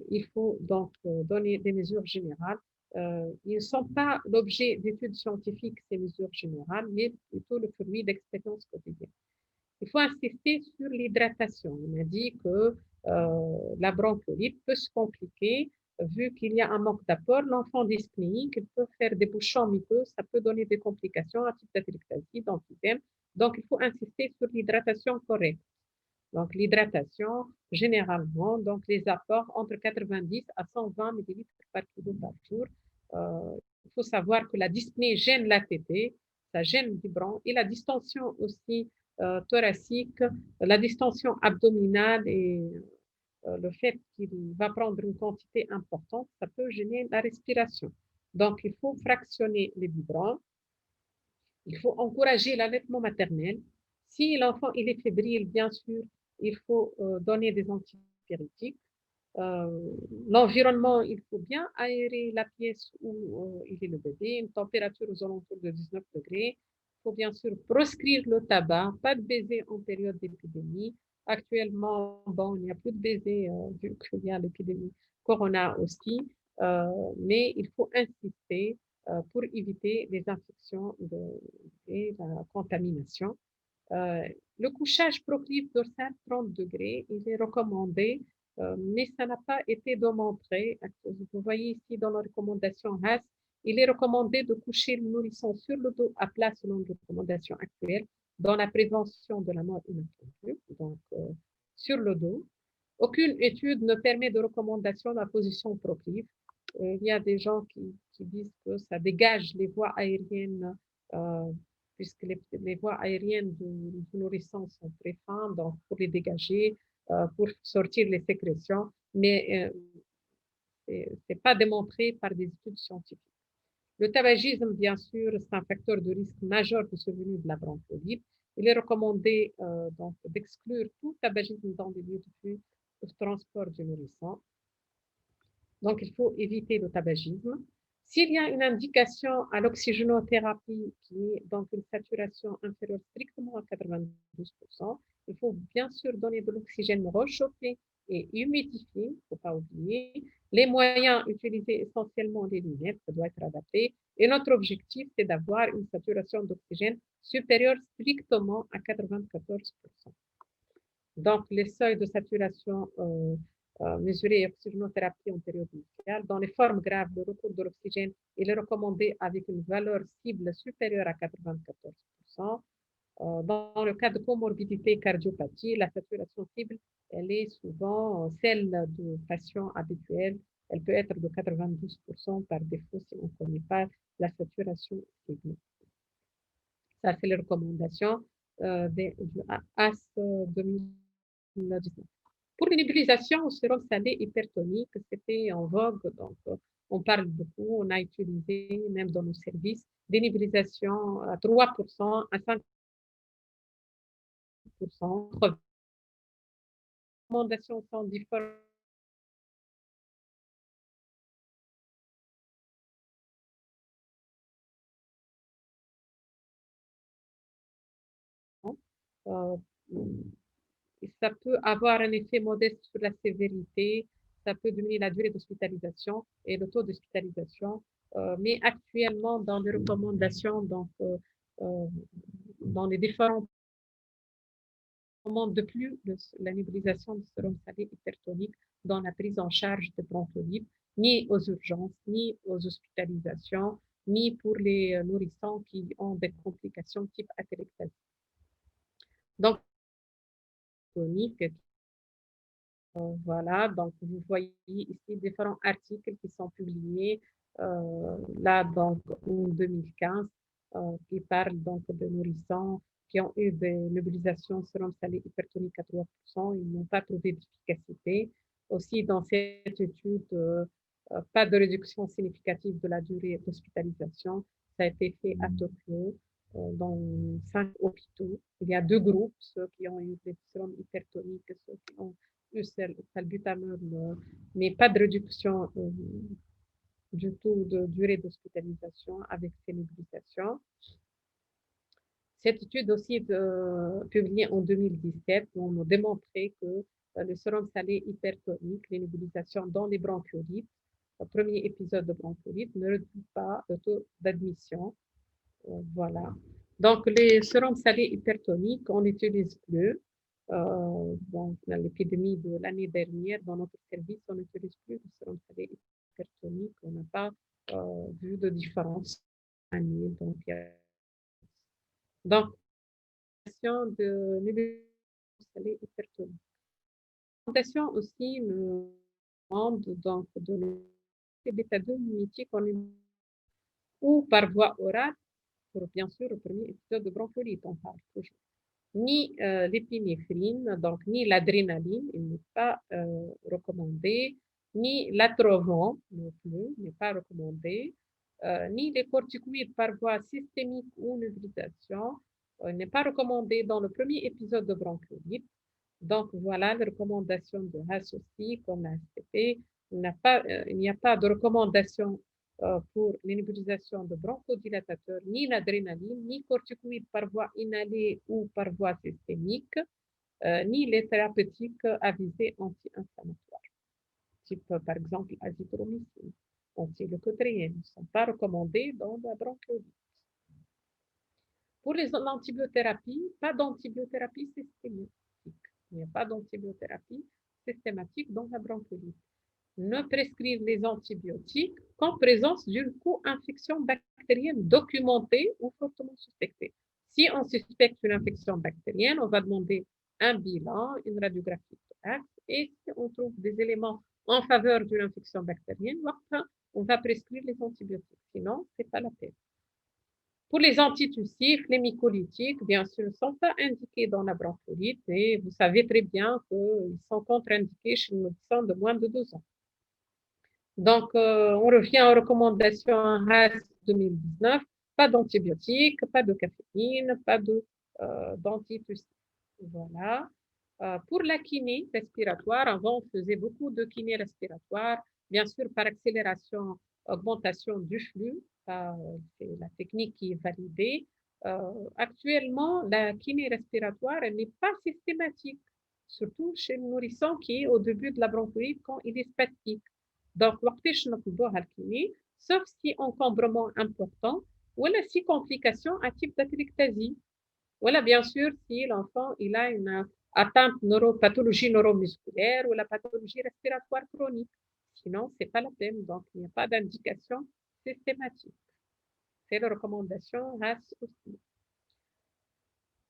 il faut donc donner des mesures générales. Ils ne sont pas l'objet d'études scientifiques, ces mesures générales, mais plutôt le fruit d'expériences quotidiennes. Il faut insister sur l'hydratation. On a dit que la bronchiolite peut se compliquer vu qu'il y a un manque d'apport. L'enfant dyspnéique, il peut faire des bouchons muqueux, ça peut donner des complications à type d'atelectasie, d'emphysème. Donc, il faut insister sur l'hydratation correcte. Donc, l'hydratation, généralement, donc les apports entre 90 à 120 ml par kilo par jour. Il faut savoir que la dyspnée gêne l'ATP, ça gêne le bronche et la distension aussi thoracique, la distension abdominale et le fait qu'il va prendre une quantité importante, ça peut gêner la respiration. Donc, il faut fractionner les biberons. Il faut encourager l'allaitement maternel. Si l'enfant il est fébrile, bien sûr, il faut donner des antipyrétiques. L'environnement, il faut bien aérer la pièce où il est le bébé, une température aux alentours de 19 degrés. Il faut bien sûr proscrire le tabac, pas de baiser en période d'épidémie. Actuellement, bon, il n'y a plus de baiser vu qu'il y a l'épidémie Corona aussi, mais il faut insister pour éviter les infections et la contamination. Le couchage proclive dorsal 30 degrés, il est recommandé, mais ça n'a pas été démontré. Vous voyez ici dans la recommandation HAS, il est recommandé de coucher le nourrisson sur le dos à plat selon les recommandations actuelles dans la prévention de la mort inattendue, donc sur le dos. Aucune étude ne permet de recommandation de la position proclive. Il y a des gens qui disent que ça dégage les voies aériennes puisque les voies aériennes du nourrisson sont très fines, donc pour les dégager, pour sortir les sécrétions, mais ce n'est pas démontré par des études scientifiques. Le tabagisme, bien sûr, c'est un facteur de risque majeur de survenue de la bronchiolite. Il est recommandé donc d'exclure tout tabagisme dans les lieux de transport du nourrisson. Donc, il faut éviter le tabagisme. S'il y a une indication à l'oxygénothérapie qui est donc une saturation inférieure strictement à 92%, il faut bien sûr donner de l'oxygène réchauffé et humidifié, il ne faut pas oublier. Les moyens utilisés essentiellement les lunettes, ça doit être adapté. Et notre objectif, c'est d'avoir une saturation d'oxygène supérieure strictement à 94%. Donc, les seuils de saturation mesurer l'oxygénothérapie en période médicale. Dans les formes graves, le recours de l'oxygène, il est recommandé avec une valeur cible supérieure à 94%. Dans le cas de comorbidité cardiopathie, la saturation cible, elle est souvent celle de patients habituels. Elle peut être de 92% par défaut si on ne connaît pas la saturation cible. Ça, c'est les recommandations du AS 2019. Pour les nébulisations au sérum salé hypertonique, c'était en vogue, donc on parle beaucoup, on a utilisé même dans nos services des nébulisations à 3%, à 5%. Les recommandations sont différentes. Euh, Ça peut avoir un effet modeste sur la sévérité, ça peut diminuer la durée d'hospitalisation et le taux d'hospitalisation. Mais actuellement, dans les recommandations, donc, dans les différents recommande de plus la nébulisation de sérum salé hypertonique dans la prise en charge de bronchiolites, ni aux urgences, ni aux hospitalisations, ni pour les nourrissons qui ont des complications type atelectasie. Donc, voilà, donc vous voyez ici différents articles qui sont publiés là donc en 2015 qui parlent donc de nourrissons qui ont eu des nébulisations sérum salé hypertonique à 3%, ils n'ont pas trouvé d'efficacité. Aussi dans cette étude, pas de réduction significative de la durée d'hospitalisation. Ça a été fait à Tokyo dans 5 hôpitaux. Il y a 2 groupes, ceux qui ont eu des sérums hypertoniques et ceux qui ont eu salbutamol, mais pas de réduction du tout de durée d'hospitalisation avec ces nébulisations. Cette étude aussi publiée en 2017, on a démontré que le sérum salé hypertonique, les nébulisations dans les bronchiolites, le premier épisode de bronchiolite, ne réduit pas le taux d'admission. Voilà. Donc, les sérums salés hypertoniques, on n'utilise plus. Dans l'épidémie de l'année dernière, dans notre service, on n'utilise plus le sérum salé hypertonique. On n'a pas vu de différence. Donc, de nébulisation salée hypertonique. L'augmentation aussi nous demande donc de bêta-2 mimétiques ou par voie orale pour bien sûr le premier épisode de bronchiolite, on parle toujours. Ni l'épinéphrine, donc ni l'adrénaline, il n'est pas recommandé, ni l'atrovent non plus, n'est pas recommandé, ni les corticoïdes par voie systémique ou nébulisation, n'est pas recommandé dans le premier épisode de bronchiolite. Donc voilà les recommandations de HAS aussi, comme la STP. Il n'y a pas de recommandation pour les nébulisations de bronchodilatateurs, ni l'adrénaline, ni corticoïdes par voie inhalée ou par voie systémique, ni les thérapeutiques à visée anti-inflammatoire, type par exemple azithromycine, anti-leucotriène, ne sont pas recommandés dans la bronchiolite. Pour les antibiothérapies, pas d'antibiothérapie systémique. Il n'y a pas d'antibiothérapie systématique dans la bronchiolite. Ne prescrire les antibiotiques qu'en présence d'une co-infection bactérienne documentée ou fortement suspectée. Si on suspecte une infection bactérienne, on va demander un bilan, une radiographie thorax, et si on trouve des éléments en faveur d'une infection bactérienne, on va prescrire les antibiotiques. Sinon, ce n'est pas la peine. Pour les antitussifs, les mycolytiques, bien sûr, ne sont pas indiqués dans la bronchiolite et vous savez très bien qu'ils sont contre-indiqués chez les médecins de moins de 2 ans. Donc, on revient aux recommandations HAS 2019, pas d'antibiotiques, pas de caféine, pas d'antitussifs. Voilà. Pour la kiné respiratoire, avant, on faisait beaucoup de kiné respiratoire, bien sûr par accélération, augmentation du flux, c'est la technique qui est validée. Actuellement, la kiné respiratoire n'est pas systématique, surtout chez le nourrisson qui est au début de la bronchiolite quand il est spastique. Donc, sauf si encombrement important, ou si complication à type d'atelectasie. Voilà, bien sûr, si l'enfant il a une atteinte pathologie neuromusculaire ou la pathologie respiratoire chronique. Sinon, ce n'est pas la peine. Donc, il n'y a pas d'indication systématique. C'est la recommandation RAS aussi.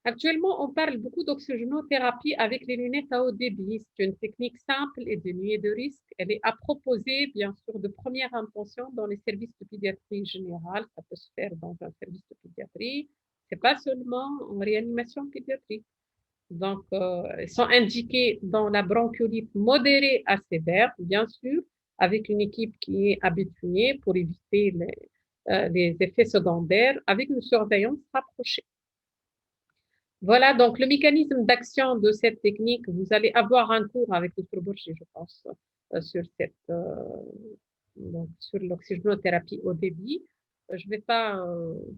Actuellement, on parle beaucoup d'oxygénothérapie avec les lunettes à haut débit. C'est une technique simple et dénuée de risque. Elle est à proposer, bien sûr, de première intention dans les services de pédiatrie générale. Ça peut se faire dans un service de pédiatrie. Ce n'est pas seulement en réanimation pédiatrique. Donc, ils sont indiqués dans la bronchiolite modérée à sévère, bien sûr, avec une équipe qui est habituée pour éviter les effets secondaires, avec une surveillance rapprochée. Voilà, donc le mécanisme d'action de cette technique, vous allez avoir un cours avec le Bourgi, je pense, sur sur l'oxygénothérapie au débit. Je ne vais pas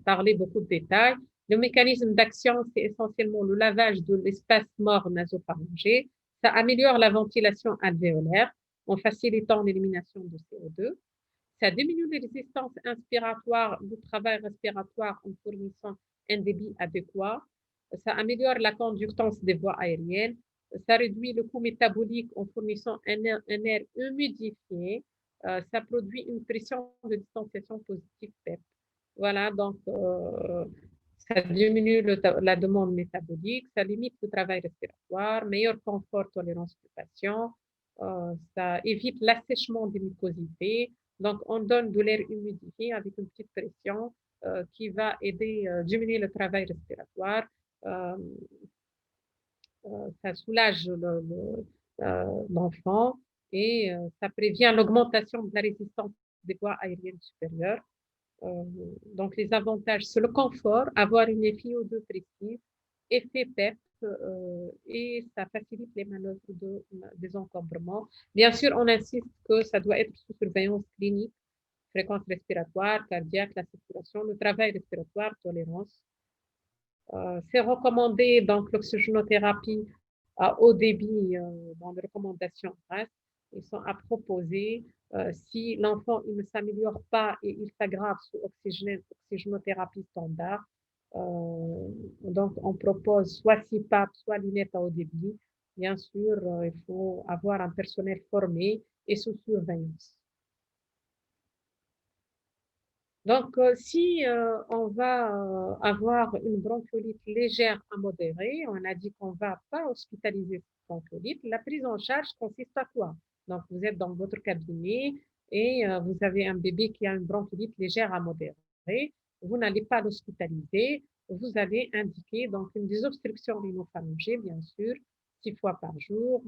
parler beaucoup de détails. Le mécanisme d'action, c'est essentiellement le lavage de l'espace mort nasopharyngé. Ça améliore la ventilation alvéolaire en facilitant l'élimination de CO2. Ça diminue les résistances inspiratoires du travail respiratoire en fournissant un débit adéquat. Ça améliore la conductance des voies aériennes. Ça réduit le coût métabolique en fournissant un air humidifié. Ça produit une pression de distanciation positive PEP. Voilà, donc ça diminue la demande métabolique, ça limite le travail respiratoire, meilleur confort, tolérance du patient, ça évite l'assèchement des mucosités. Donc, on donne de l'air humidifié avec une petite pression qui va aider à diminuer le travail respiratoire. Euh, Ça soulage l'enfant et ça prévient l'augmentation de la résistance des voies aériennes supérieures. Donc, les avantages, c'est le confort, avoir une FiO2 précise, effet PEP, et ça facilite les manœuvres de désencombrement. Bien sûr, on insiste que ça doit être sous surveillance clinique, fréquence respiratoire, cardiaque, la circulation, le travail respiratoire, tolérance. C'est recommandé, donc, l'oxygénothérapie à haut débit dans les recommandations RAS. Ils sont à proposer si l'enfant il ne s'améliore pas et il s'aggrave sous oxygénothérapie standard. Donc, on propose soit CPAP, soit lunettes à haut débit. Bien sûr, il faut avoir un personnel formé et sous surveillance. Donc, si on va avoir une bronchiolite légère à modérée, on a dit qu'on ne va pas hospitaliser cette bronchiolite, la prise en charge consiste à quoi? Donc, vous êtes dans votre cabinet et vous avez un bébé qui a une bronchiolite légère à modérée. Vous n'allez pas l'hospitaliser. Vous allez indiquer donc une désobstruction rhinopharyngée, bien sûr, 6 fois par jour,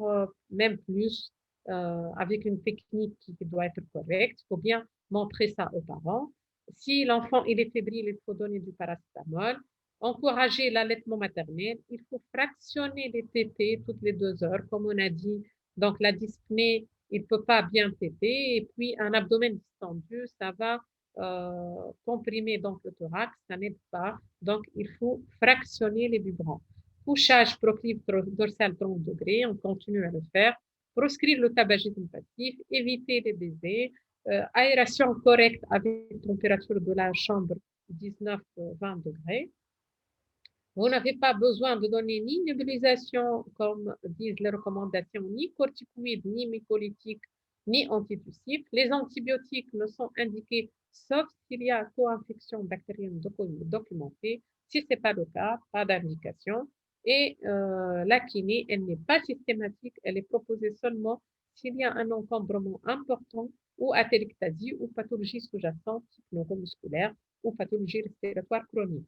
même plus, avec une technique qui doit être correcte. Il faut bien montrer ça aux parents. Si l'enfant il est fébrile, il faut donner du paracétamol. Encourager l'allaitement maternel. Il faut fractionner les tétées toutes les 2 heures, comme on a dit. Donc, la dyspnée, il ne peut pas bien téter. Et puis, un abdomen distendu, ça va comprimer donc, le thorax, ça n'aide pas. Donc, il faut fractionner les vibrants. Couchage proclive dorsal 30 degrés, on continue à le faire. Proscrire le tabagisme passif, éviter les baisers, aération correcte avec température de la chambre 19-20 degrés. Vous n'avez pas besoin de donner ni nébulisation, comme disent les recommandations, ni corticoïdes, ni mucolytiques, ni antitussifs. Les antibiotiques ne sont indiqués sauf s'il y a co-infection bactérienne documentée. Si ce n'est pas le cas, pas d'indication. Et la kiné, elle n'est pas systématique, elle est proposée seulement s'il y a un encombrement important ou atérectasie ou pathologie sous-jacente, neuromusculaire ou pathologie respiratoire chronique.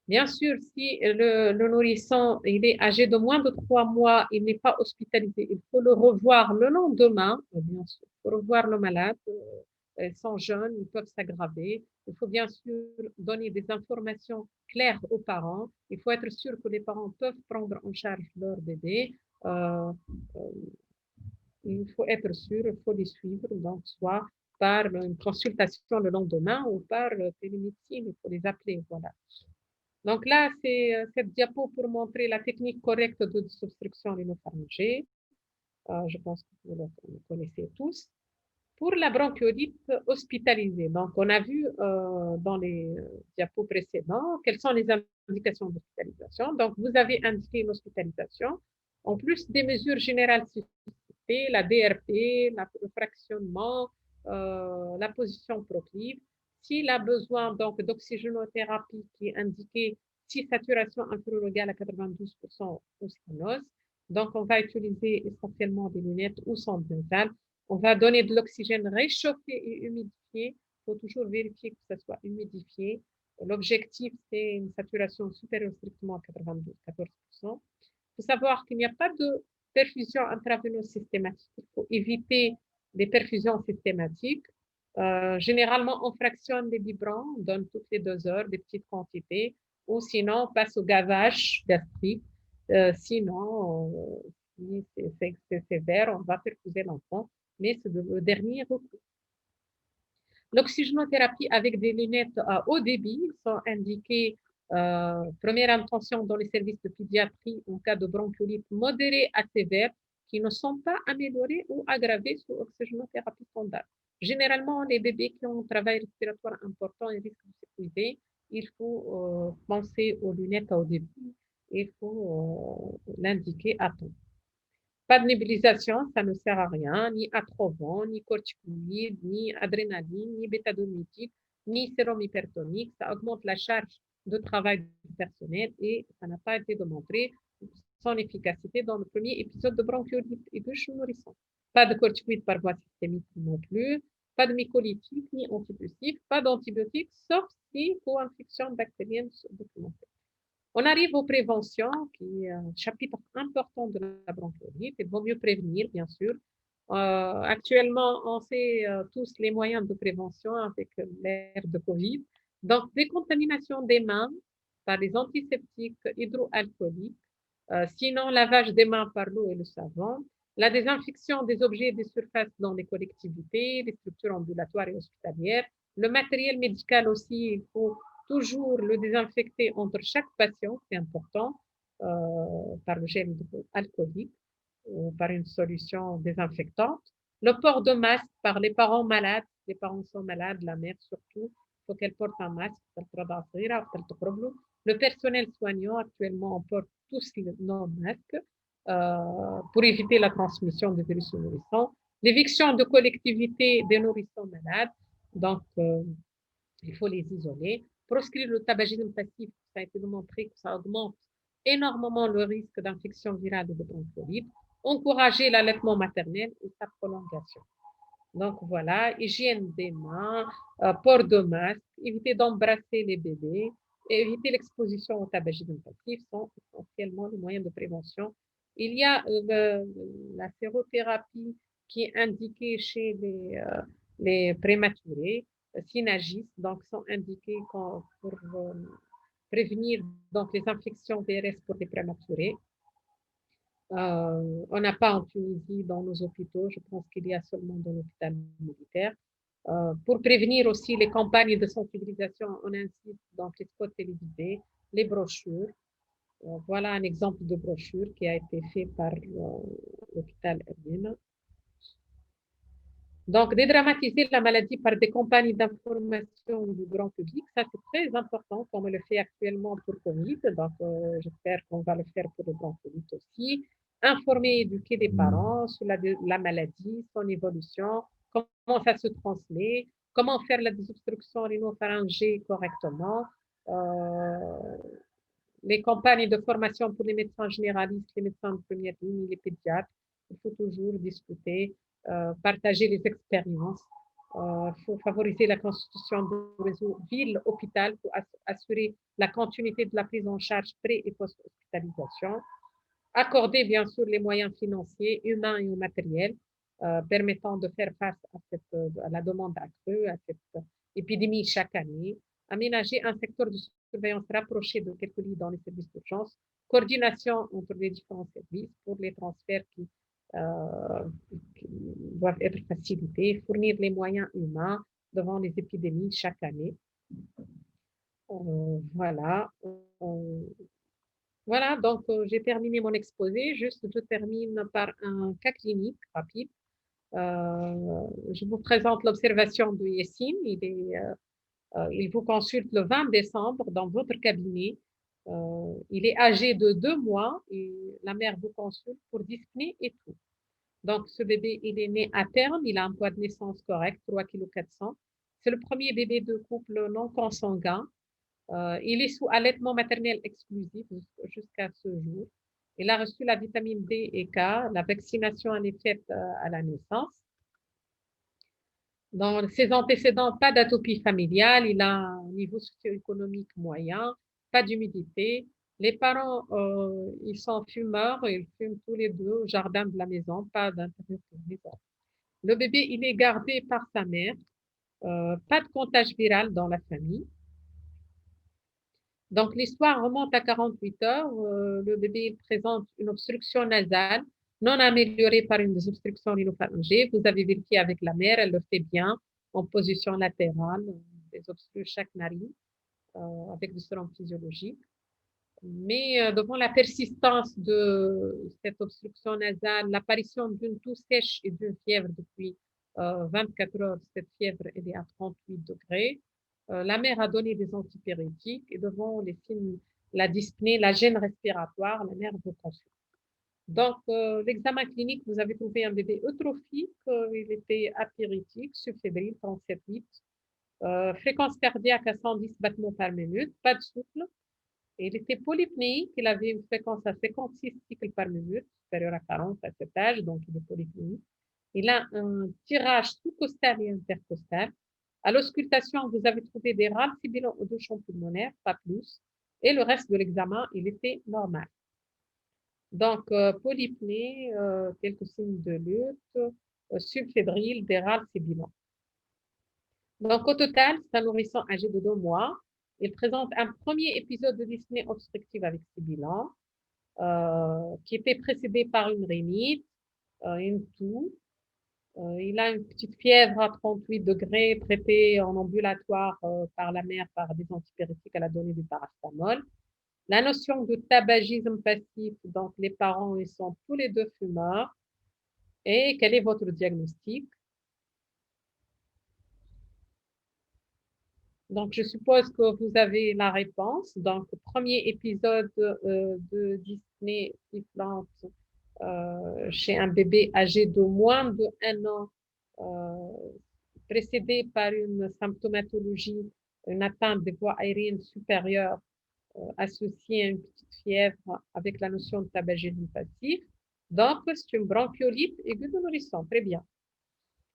Bien sûr, si le nourrisson il est âgé de moins de 3 mois, il n'est pas hospitalisé, il faut le revoir le lendemain, bien sûr. Il faut revoir le malade. Ils sont jeunes, ils peuvent s'aggraver. Il faut bien sûr donner des informations claires aux parents. Il faut être sûr que les parents peuvent prendre en charge leur bébé. Euh, il faut être sûr, il faut les suivre, donc soit par une consultation le lendemain ou par télémédecine, il faut les appeler, voilà. Donc là, c'est cette diapo pour montrer la technique correcte de désobstruction rhinopharyngée. Je pense que vous le connaissez tous. Pour la bronchiolite hospitalisée, donc on a vu dans les diapos précédents quelles sont les indications d'hospitalisation. Donc, vous avez indiqué une hospitalisation, en plus des mesures générales suscitées, la DRP, le fractionnement, la position proclive. S'il a besoin donc d'oxygénothérapie qui est indiquée si saturation inférieure ou égale à 92% ou sténose, donc on va utiliser essentiellement des lunettes ou sonde nasale. On va donner de l'oxygène réchauffé et humidifié. Il faut toujours vérifier que ça soit humidifié. L'objectif, c'est une saturation supérieure strictement à 92-14%. Il faut savoir qu'il n'y a pas de perfusion intraveineuse systématique. Il faut éviter les perfusions systématiques. Généralement, on fractionne les vibrants, on donne toutes les 2 heures des petites quantités, ou sinon, on passe au gavage gastrique. Sinon, si c'est sévère, on va perfuser l'enfant, mais c'est le dernier recours. L'oxygénothérapie avec des lunettes à haut débit sont indiquées première intention dans les services de pédiatrie en cas de bronchiolite modérée à sévère qui ne sont pas améliorées ou aggravées sous oxygénothérapie standard. Généralement, les bébés qui ont un travail respiratoire important et risquent de s'épuiser, il faut penser aux lunettes à haut débit. Il faut l'indiquer à temps. Pas de nébulisation, ça ne sert à rien, ni atrovent, ni corticoïdes, ni adrénaline, ni bétadomitique, ni sérum hypertonique. Ça augmente la charge de travail du personnel et ça n'a pas été démontré son efficacité dans le premier épisode de bronchiolite aiguë chez le nourrisson. Pas de corticoïdes par voie systémique non plus, pas de mycolytique ni antitussif, pas d'antibiotiques, sauf si pour infection bactérienne documentée. On arrive aux préventions, qui est un chapitre important de la bronchiolite. Il vaut mieux prévenir, bien sûr. Actuellement, on sait tous les moyens de prévention avec l'ère de Covid. Donc, décontamination des mains par les antiseptiques hydroalcooliques, sinon lavage des mains par l'eau et le savon, la désinfection des objets et des surfaces dans les collectivités, les structures ambulatoires et hospitalières, le matériel médical aussi, il faut toujours le désinfecter entre chaque patient, c'est important, par le gel alcoolique ou par une solution désinfectante. Le port de masque par les parents malades, les parents sont malades, la mère surtout, il faut qu'elle porte un masque. Le personnel soignant, actuellement, on porte tous nos masques pour éviter la transmission du virus aux nourrissons. L'éviction de collectivités des nourrissons malades, donc il faut les isoler. Proscrire le tabagisme passif, ça a été démontré que ça augmente énormément le risque d'infection virale et de bronchiolite. Encourager l'allaitement maternel et sa prolongation. Donc voilà, hygiène des mains, port de masque, éviter d'embrasser les bébés, et éviter l'exposition au tabagisme passif sont essentiellement les moyens de prévention. Il y a la sérothérapie qui est indiquée chez les prématurés, Synagis, donc sont indiqués pour prévenir donc, les infections VRS pour les prématurés. On n'a pas en Tunisie dans nos hôpitaux, je pense qu'il y a seulement dans l'hôpital militaire. Pour prévenir aussi les campagnes de sensibilisation, on insiste dans les spots télévisés, les brochures. Voilà un exemple de brochure qui a été fait par l'hôpital Erbil. Donc, dédramatiser la maladie par des campagnes d'information du grand public, ça c'est très important, comme on le fait actuellement pour Covid. Donc, j'espère qu'on va le faire pour le grand public aussi. Informer et éduquer les parents sur la maladie, son évolution, comment ça se transmet, comment faire la désobstruction rhinopharyngée correctement. Les campagnes de formation pour les médecins généralistes, les médecins de première ligne, les pédiatres, il faut toujours discuter, partager les expériences. Il faut favoriser la constitution du réseau ville-hôpital pour assurer la continuité de la prise en charge pré- et post-hospitalisation. Accorder bien sûr les moyens financiers, humains et matériels permettant de faire face à la demande accrue, à cette épidémie chaque année. Aménager un secteur de surveillance rapproché de quelques lits dans les services d'urgence. Coordination entre les différents services pour les transferts qui doivent être facilités. Fournir les moyens humains devant les épidémies chaque année. Voilà. Voilà, donc j'ai terminé mon exposé. Juste, je termine par un cas clinique rapide. Je vous présente l'observation de Yessine. Il vous consulte le 20 décembre dans votre cabinet. Il est âgé de 2 mois et la mère vous consulte pour dyspnée et tout. Donc, ce bébé, il est né à terme, il a un poids de naissance correct, 3,4 kg. C'est le premier bébé de couple non consanguin. Il est sous allaitement maternel exclusif jusqu'à ce jour. Il a reçu la vitamine D et K. La vaccination en est faite à la naissance. Dans ses antécédents, pas d'atopie familiale. Il a un niveau socio-économique moyen, pas d'humidité. Les parents, ils sont fumeurs, ils fument tous les deux au jardin de la maison, pas d'intérieur pour les autres. Le bébé, il est gardé par sa mère. Pas de contagion viral dans la famille. Donc, l'histoire remonte à 48 heures. Le bébé présente une obstruction nasale non améliorée par une désobstruction rhinopharyngée. Vous avez vérifié avec la mère, elle le fait bien en position latérale, désobstrue chaque narine avec du sérum physiologique. Mais devant la persistance de cette obstruction nasale, l'apparition d'une toux sèche et d'une fièvre depuis 24 heures, cette fièvre elle est à 38 degrés. La mère a donné des antipyrétiques et devant les signes, la dyspnée, la gêne respiratoire, la mère vous consulte. Donc, l'examen clinique, vous avez trouvé un bébé eutrophique, il était apyrétique, subfébrile, 37,8, fréquence cardiaque à 110 battements par minute, pas de souffle. Il était polypnéique, il avait une fréquence à 56 cycles par minute, supérieure à 40 à cet âge, donc il est polypnéique. Il a un tirage sous-costal et intercostal. À l'auscultation, vous avez trouvé des rames sibilants au deux champs pulmonaires, pas plus. Et le reste de l'examen, il était normal. Donc, polypnée, quelques signes de lutte, subfébrile, des râles sibilants. Donc, au total, c'est un nourrisson âgé de 2 mois. Il présente un premier épisode de dyspnée obstructive avec sibilant, qui était précédé par une rhinite, une toux. Il a une petite fièvre à 38 degrés traitée en ambulatoire par la mère par des antipyrétiques. Elle a donné du paracétamol. La notion de tabagisme passif, donc les parents, ils sont tous les deux fumeurs. Et quel est votre diagnostic? Donc, je suppose que vous avez la réponse. Donc, premier épisode de dyspnée sifflante chez un bébé âgé de moins de 1 an, précédé par une symptomatologie, une atteinte des voies aériennes supérieures associée à une petite fièvre avec la notion de tabagisme passif. Donc, c'est une bronchiolite aiguë de nourrisson. Très bien.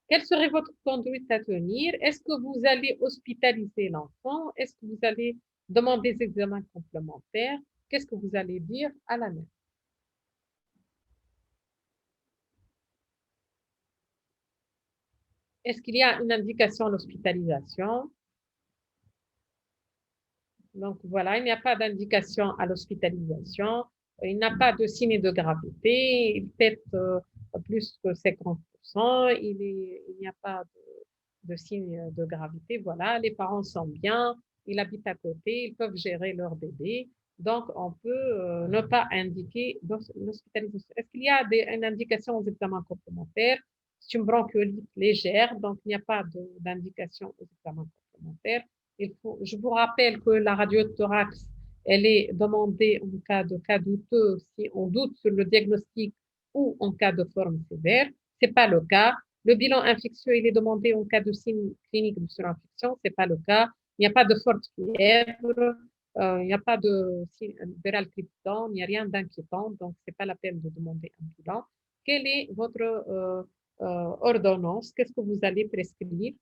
Quelle serait votre conduite à tenir? Est-ce que vous allez hospitaliser l'enfant? Est-ce que vous allez demander des examens complémentaires? Qu'est-ce que vous allez dire à la mère? Est-ce qu'il y a une indication d'hospitalisation? Donc voilà, il n'y a pas d'indication à l'hospitalisation. Il n'a pas de signe de gravité. Il pète plus que 50%. Il n'y a pas de signe de gravité. Voilà, les parents sont bien. Ils habitent à côté. Ils peuvent gérer leur bébé. Donc, on peut ne pas indiquer l'hospitalisation. Est-ce qu'il y a une indication aux examens complémentaires? C'est une bronchiolite légère, donc il n'y a pas d'indication aux examens complémentaires. Je vous rappelle que la radiothorax, elle est demandée en cas douteux, si on doute sur le diagnostic ou en cas de forme sévère. Ce n'est pas le cas. Le bilan infectieux, il est demandé en cas de signe clinique de surinfection. Ce n'est pas le cas. Il n'y a pas de forte fièvre. Il n'y a pas de signe viral cryptant. Il n'y a rien d'inquiétant. Donc, ce n'est pas la peine de demander un bilan. Quelle est votre ordonnance? Qu'est-ce que vous allez prescrire?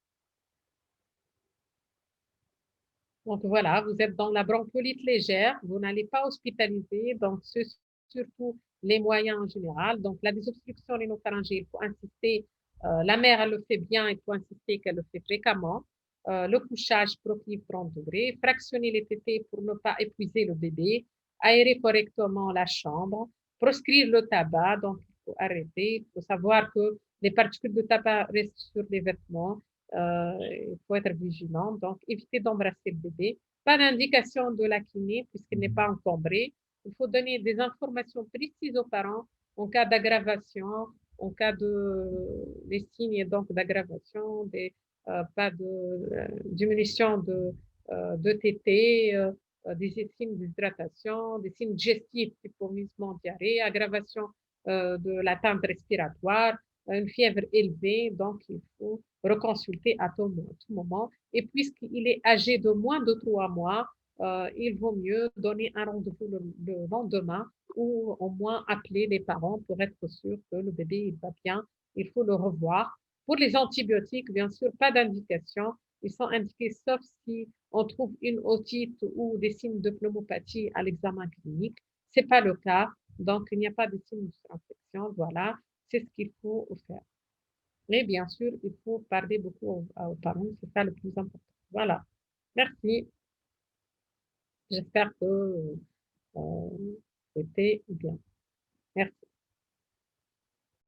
Donc voilà, vous êtes dans la bronchiolite légère, vous n'allez pas hospitaliser, donc c'est surtout les moyens en général. Donc la désobstruction rhinopharyngée, il faut insister, la mère elle le fait bien, il faut insister qu'elle le fait fréquemment. Le couchage proclive 30 degrés, fractionner les tétés pour ne pas épuiser le bébé, aérer correctement la chambre, proscrire le tabac, donc il faut arrêter, il faut savoir que les particules de tabac restent sur les vêtements, il faut être vigilant. Donc, éviter d'embrasser le bébé. Pas d'indication de la kiné puisqu'il n'est pas encombré. Il faut donner des informations précises aux parents en cas d'aggravation En cas des signes donc d'aggravation, pas de diminution de TT, des signes d'hydratation, des signes digestifs, type vomissement, diarrhée, aggravation de l'atteinte respiratoire, une fièvre élevée, donc il faut reconsulter tout moment. Et puisqu'il est âgé de moins de 3 mois, il vaut mieux donner un rendez-vous le lendemain ou au moins appeler les parents pour être sûr que le bébé il va bien. Il faut le revoir. Pour les antibiotiques, bien sûr, pas d'indication. Ils sont indiqués sauf si on trouve une otite ou des signes de pneumopathie à l'examen clinique. Ce n'est pas le cas, donc il n'y a pas de signes d'infection. Voilà, c'est ce qu'il faut faire. Mais bien sûr, il faut parler beaucoup aux parents, c'est ça le plus important. Voilà. Merci. J'espère que c'était bien. Merci.